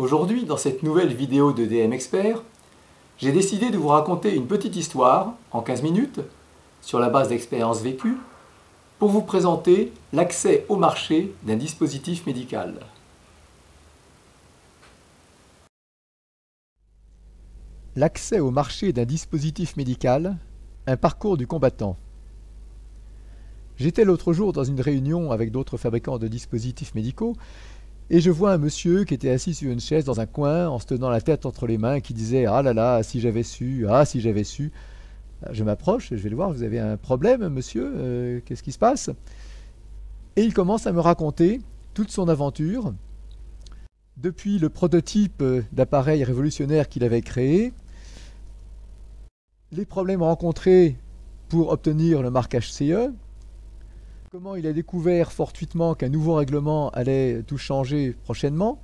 Aujourd'hui, dans cette nouvelle vidéo de DM Expert, j'ai décidé de vous raconter une petite histoire, en 15 minutes, sur la base d'expériences vécues, pour vous présenter l'accès au marché d'un dispositif médical. L'accès au marché d'un dispositif médical, un parcours du combattant. J'étais l'autre jour dans une réunion avec d'autres fabricants de dispositifs médicaux et je vois un monsieur qui était assis sur une chaise dans un coin en se tenant la tête entre les mains et qui disait « Ah là là, si j'avais su, ah si j'avais su ». Je m'approche, je vais le voir, vous avez un problème monsieur, qu'est-ce qui se passe? Et il commence à me raconter toute son aventure, depuis le prototype d'appareil révolutionnaire qu'il avait créé, les problèmes rencontrés pour obtenir le marquage CE, comment il a découvert fortuitement qu'un nouveau règlement allait tout changer prochainement,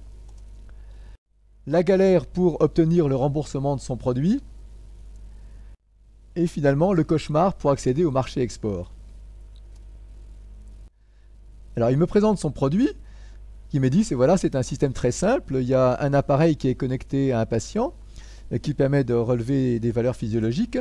la galère pour obtenir le remboursement de son produit, et finalement le cauchemar pour accéder au marché export. Alors il me présente son produit, qui me dit c'est un système très simple, il y a un appareil qui est connecté à un patient, qui permet de relever des valeurs physiologiques,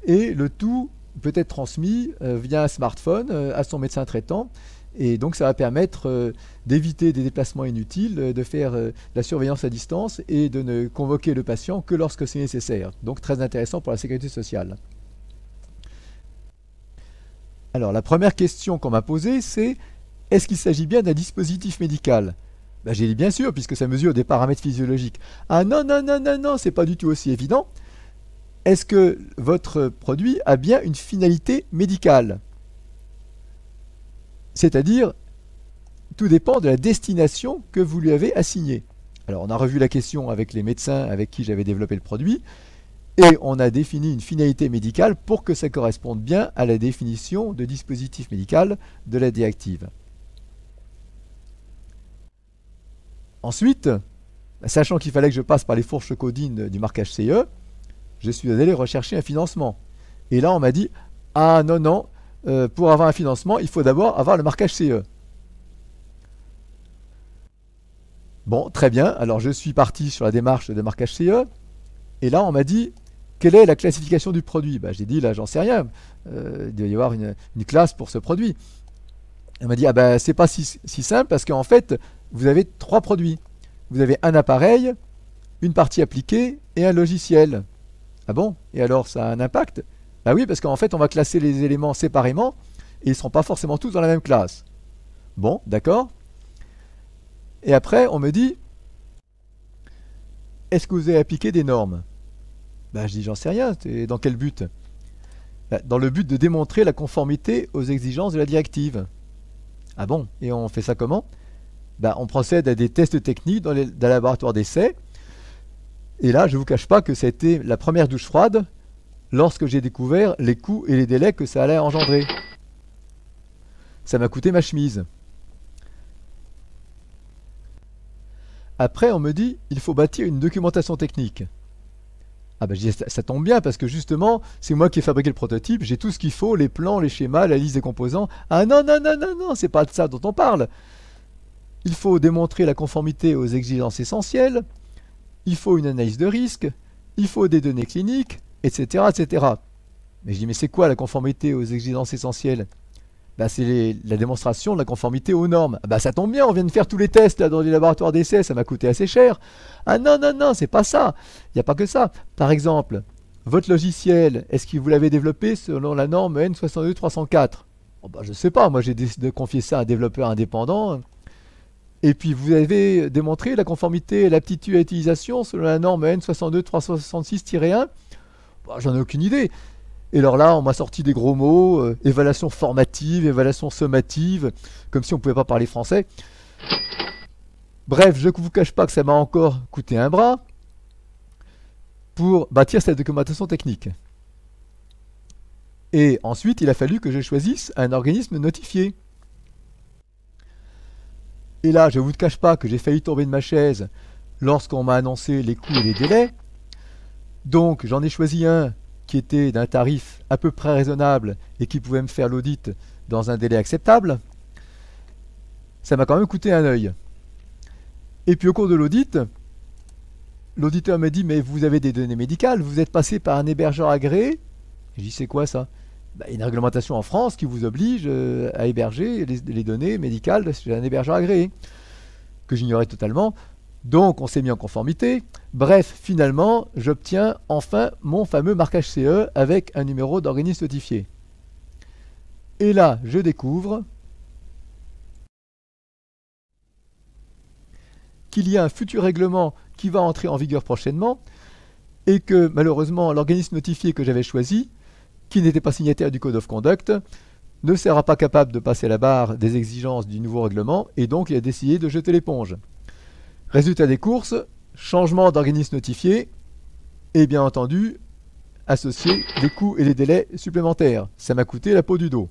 et le tout peut être transmis via un smartphone à son médecin traitant, et donc ça va permettre d'éviter des déplacements inutiles, de faire la surveillance à distance et de ne convoquer le patient que lorsque c'est nécessaire. Donc très intéressant pour la sécurité sociale. Alors la première question qu'on m'a posée, c'est est-ce qu'il s'agit bien d'un dispositif médical? J'ai dit bien sûr, puisque ça mesure des paramètres physiologiques. Ah non, non, non, non, non, c'est pas du tout aussi évident. Est-ce que votre produit a bien une finalité médicale? C'est-à-dire, tout dépend de la destination que vous lui avez assignée. Alors, on a revu la question avec les médecins avec qui j'avais développé le produit, et on a défini une finalité médicale pour que ça corresponde bien à la définition de dispositif médical de la directive. Ensuite, sachant qu'il fallait que je passe par les fourches codines du marquage CE, je suis allé rechercher un financement. Et là, on m'a dit « Ah non, non, pour avoir un financement, il faut d'abord avoir le marquage CE. » Bon, très bien. Alors, je suis parti sur la démarche de marquage CE. Et là, on m'a dit « Quelle est la classification du produit ?» J'ai dit « Là, j'en sais rien. Il doit y avoir une classe pour ce produit. » Elle m'a dit « Ah c'est pas si simple parce qu'en fait, vous avez 3 produits. Vous avez un appareil, une partie appliquée et un logiciel. » Ah bon? Et alors, ça a un impact? Oui, parce qu'en fait, on va classer les éléments séparément et ils ne seront pas forcément tous dans la même classe. Bon, d'accord. Et après, on me dit, est-ce que vous avez appliqué des normes? Je dis, j'en sais rien. Dans quel but? Dans le but de démontrer la conformité aux exigences de la directive. Ah bon? Et on fait ça comment? On procède à des tests techniques dans les laboratoires d'essai. Et là, je ne vous cache pas que c'était la première douche froide lorsque j'ai découvert les coûts et les délais que ça allait engendrer. Ça m'a coûté ma chemise. Après, on me dit, il faut bâtir une documentation technique. Je dis, ça tombe bien parce que justement, c'est moi qui ai fabriqué le prototype, j'ai tout ce qu'il faut, les plans, les schémas, la liste des composants. Ah non, non, non, non, non, c'est pas de ça dont on parle. Il faut démontrer la conformité aux exigences essentielles, il faut une analyse de risque, il faut des données cliniques, etc. etc. Mais je dis, mais c'est quoi la conformité aux exigences essentielles? C'est la démonstration de la conformité aux normes. Ça tombe bien, on vient de faire tous les tests là, dans les laboratoires d'essai, ça m'a coûté assez cher. Ah non, non, non, c'est pas ça. Il n'y a pas que ça. Par exemple, votre logiciel, est-ce que vous l'avez développé selon la norme N62304? Je ne sais pas, moi j'ai décidé de confier ça à un développeur indépendant. Et puis vous avez démontré la conformité et l'aptitude à l'utilisation selon la norme N62366-1. J'en ai aucune idée. Et alors là, on m'a sorti des gros mots, évaluation formative, évaluation sommative, comme si on ne pouvait pas parler français. Bref, je ne vous cache pas que ça m'a encore coûté un bras pour bâtir cette documentation technique. Et ensuite, il a fallu que je choisisse un organisme notifié. Et là, je ne vous cache pas que j'ai failli tomber de ma chaise lorsqu'on m'a annoncé les coûts et les délais. Donc, j'en ai choisi un qui était d'un tarif à peu près raisonnable et qui pouvait me faire l'audit dans un délai acceptable. Ça m'a quand même coûté un œil. Et puis au cours de l'audit, l'auditeur me dit, mais vous avez des données médicales, vous êtes passé par un hébergeur agréé. Je dis, c'est quoi ça? Bah, une réglementation en France qui vous oblige à héberger les données médicales chez un hébergeur agréé, que j'ignorais totalement. Donc on s'est mis en conformité. Bref, finalement, j'obtiens enfin mon fameux marquage CE avec un numéro d'organisme notifié. Et là, je découvre qu'il y a un futur règlement qui va entrer en vigueur prochainement et que malheureusement l'organisme notifié que j'avais choisi, qui n'était pas signataire du Code of Conduct, ne sera pas capable de passer la barre des exigences du nouveau règlement et donc il a décidé de jeter l'éponge. Résultat des courses, changement d'organisme notifié et bien entendu associé les coûts et les délais supplémentaires. Ça m'a coûté la peau du dos.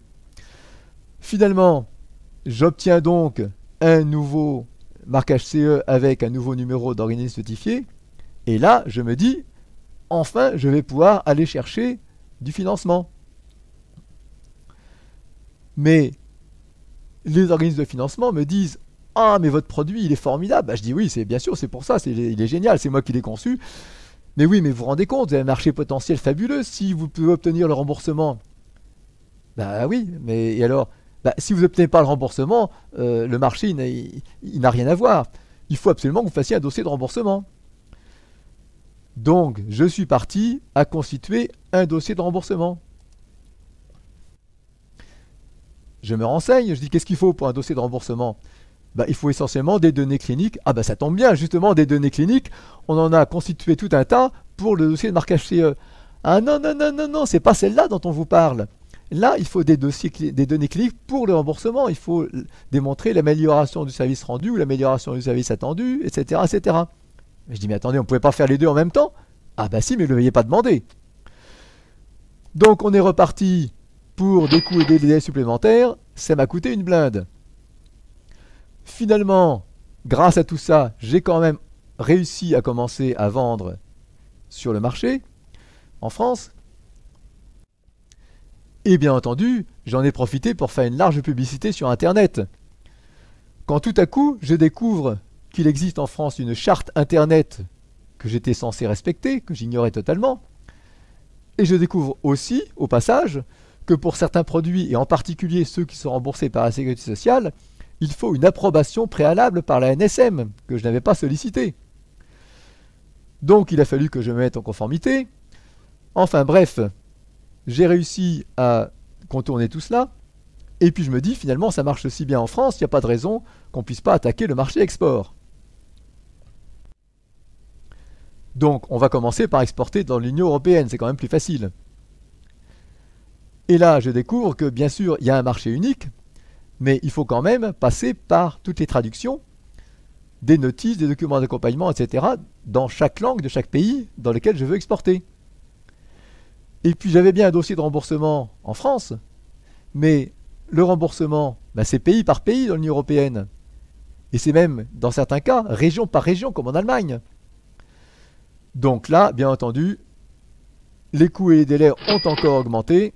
Finalement, j'obtiens donc un nouveau marquage CE avec un nouveau numéro d'organisme notifié et là je me dis enfin je vais pouvoir aller chercher du financement. Mais les organismes de financement me disent ah mais votre produit il est formidable. Bah, je dis oui, c'est bien sûr, c'est pour ça, il est génial, c'est moi qui l'ai conçu. Mais oui, mais vous vous rendez compte, vous avez un marché potentiel fabuleux si vous pouvez obtenir le remboursement. Bah oui, mais et alors bah, si vous n'obtenez pas le remboursement, le marché il n'a rien à voir. Il faut absolument que vous fassiez un dossier de remboursement. Donc, je suis parti à constituer un dossier de remboursement. Je me renseigne, je dis qu'est-ce qu'il faut pour un dossier de remboursement? Bah, il faut essentiellement des données cliniques. Ah bah ça tombe bien, justement, des données cliniques, on en a constitué tout un tas pour le dossier de marquage CE. Ah non, non, non, non, non, c'est pas celle-là dont on vous parle. Là, il faut des données cliniques pour le remboursement. Il faut démontrer l'amélioration du service rendu ou l'amélioration du service attendu, etc., etc. Je dis, mais attendez, on ne pouvait pas faire les deux en même temps? Ah bah si, mais ne l'avez pas demandé. Donc on est reparti pour des coûts et des délais supplémentaires. Ça m'a coûté une blinde. Finalement, grâce à tout ça, j'ai quand même réussi à commencer à vendre sur le marché, en France. Et bien entendu, j'en ai profité pour faire une large publicité sur Internet. Quand tout à coup, je découvre qu'il existe en France une charte Internet que j'étais censé respecter, que j'ignorais totalement, et je découvre aussi, au passage, que pour certains produits, et en particulier ceux qui sont remboursés par la Sécurité sociale, il faut une approbation préalable par la NSM, que je n'avais pas sollicitée. Donc il a fallu que je me mette en conformité. Enfin bref, j'ai réussi à contourner tout cela, et puis je me dis, finalement, ça marche aussi bien en France, il n'y a pas de raison qu'on ne puisse pas attaquer le marché export. Donc, on va commencer par exporter dans l'Union européenne, c'est quand même plus facile. Et là, je découvre que, bien sûr, il y a un marché unique, mais il faut quand même passer par toutes les traductions des notices, des documents d'accompagnement, etc., dans chaque langue de chaque pays dans lequel je veux exporter. Et puis, j'avais bien un dossier de remboursement en France, mais le remboursement, ben, c'est pays par pays dans l'Union européenne. Et c'est même, dans certains cas, région par région, comme en Allemagne. Donc là, bien entendu, les coûts et les délais ont encore augmenté.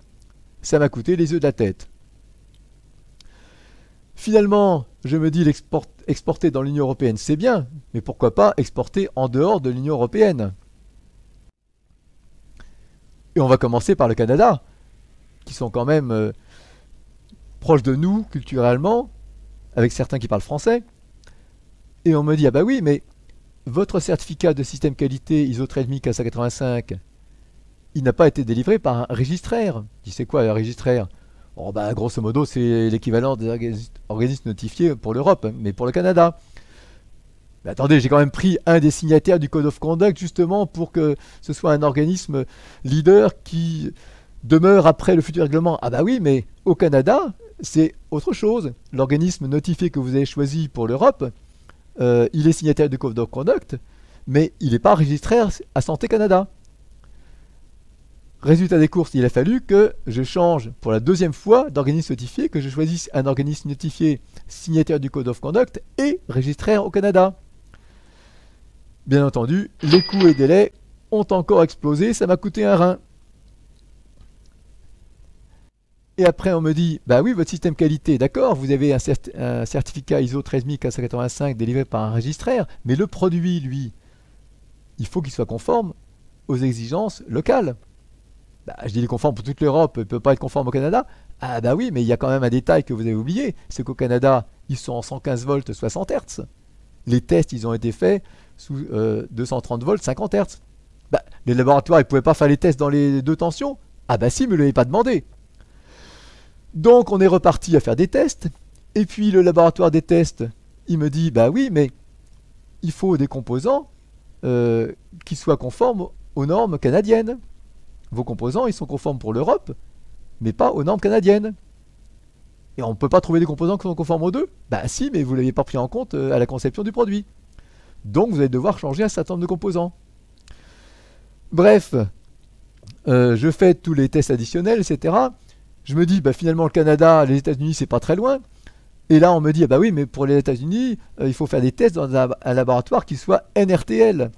Ça m'a coûté les œufs de la tête. Finalement, je me dis exporter dans l'Union européenne, c'est bien, mais pourquoi pas exporter en dehors de l'Union européenne? Et on va commencer par le Canada, qui sont quand même proches de nous culturellement, avec certains qui parlent français. Et on me dit, ah bah oui, mais votre certificat de système qualité ISO 13485, il n'a pas été délivré par un registraire. Je dis, c'est quoi un registraire? Oh, bah, grosso modo, c'est l'équivalent des organismes notifiés pour l'Europe, mais pour le Canada. Mais attendez, j'ai quand même pris un des signataires du Code of Conduct, justement, pour que ce soit un organisme leader qui demeure après le futur règlement. Ah bah oui, mais au Canada, c'est autre chose. L'organisme notifié que vous avez choisi pour l'Europe, il est signataire du Code of Conduct, mais il n'est pas registraire à Santé Canada. Résultat des courses, il a fallu que je change pour la deuxième fois d'organisme notifié, que je choisisse un organisme notifié signataire du Code of Conduct et registraire au Canada. Bien entendu, les coûts et délais ont encore explosé, ça m'a coûté un rein. Et après, on me dit, bah oui, votre système qualité, d'accord, vous avez un certificat ISO 13485 délivré par un registraire, mais le produit, lui, il faut qu'il soit conforme aux exigences locales. Bah, je dis il est conforme pour toute l'Europe, il ne peut pas être conforme au Canada. Ah bah oui, mais il y a quand même un détail que vous avez oublié, c'est qu'au Canada, ils sont en 115 volts 60 Hz. Les tests, ils ont été faits sous 230 volts 50 Hz. Bah, les laboratoires, ils ne pouvaient pas faire les tests dans les deux tensions. Ah bah si, mais ne l'avez pas demandé. Donc on est reparti à faire des tests, et puis le laboratoire des tests, il me dit, bah oui, mais il faut des composants qui soient conformes aux normes canadiennes. Vos composants, ils sont conformes pour l'Europe, mais pas aux normes canadiennes. Et on ne peut pas trouver des composants qui sont conformes aux deux. Bah si, mais vous ne l'avez pas pris en compte à la conception du produit. Donc vous allez devoir changer un certain nombre de composants. Bref, je fais tous les tests additionnels, etc. Je me dis, bah finalement le Canada, les États-Unis, c'est pas très loin. Et là, on me dit, ah bah oui, mais pour les États-Unis, il faut faire des tests dans un laboratoire qui soit NRTL.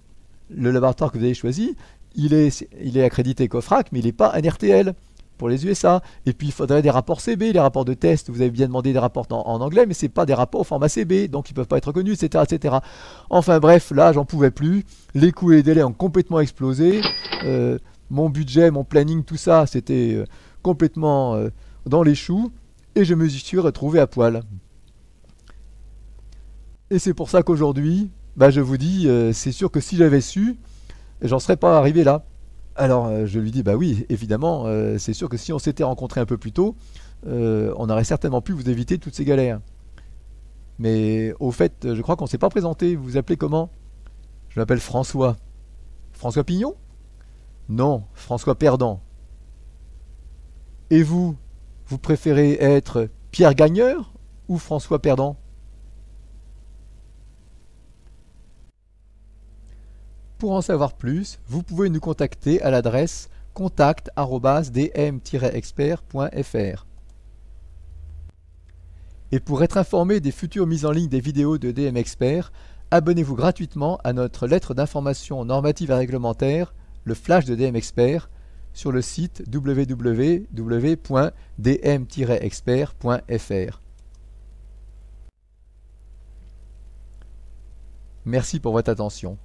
Le laboratoire que vous avez choisi, il est accrédité COFRAC, mais il n'est pas NRTL pour les USA. Et puis, il faudrait des rapports CB, les rapports de test. Vous avez bien demandé des rapports en anglais, mais ce n'est pas des rapports au format CB, donc ils ne peuvent pas être reconnus, etc., etc. Enfin bref, là, j'en pouvais plus. Les coûts et les délais ont complètement explosé. Mon budget, mon planning, tout ça, c'était complètement dans les choux. Et je me suis retrouvé à poil. Et c'est pour ça qu'aujourd'hui, bah, je vous dis, c'est sûr que si j'avais su, j'en serais pas arrivé là. Alors je lui dis, bah oui, évidemment, c'est sûr que si on s'était rencontrés un peu plus tôt, on aurait certainement pu vous éviter toutes ces galères. Mais au fait, je crois qu'on ne s'est pas présenté. Vous vous appelez comment? Je m'appelle François. François Pignon? Non, François Perdant. Et vous, vous préférez être Pierre Gagneur ou François Perdant? Pour en savoir plus, vous pouvez nous contacter à l'adresse contact@dm-expert.fr. Et pour être informé des futures mises en ligne des vidéos de DM Expert, abonnez-vous gratuitement à notre lettre d'information normative et réglementaire, le flash de DM Expert, sur le site www.dm-expert.fr. Merci pour votre attention.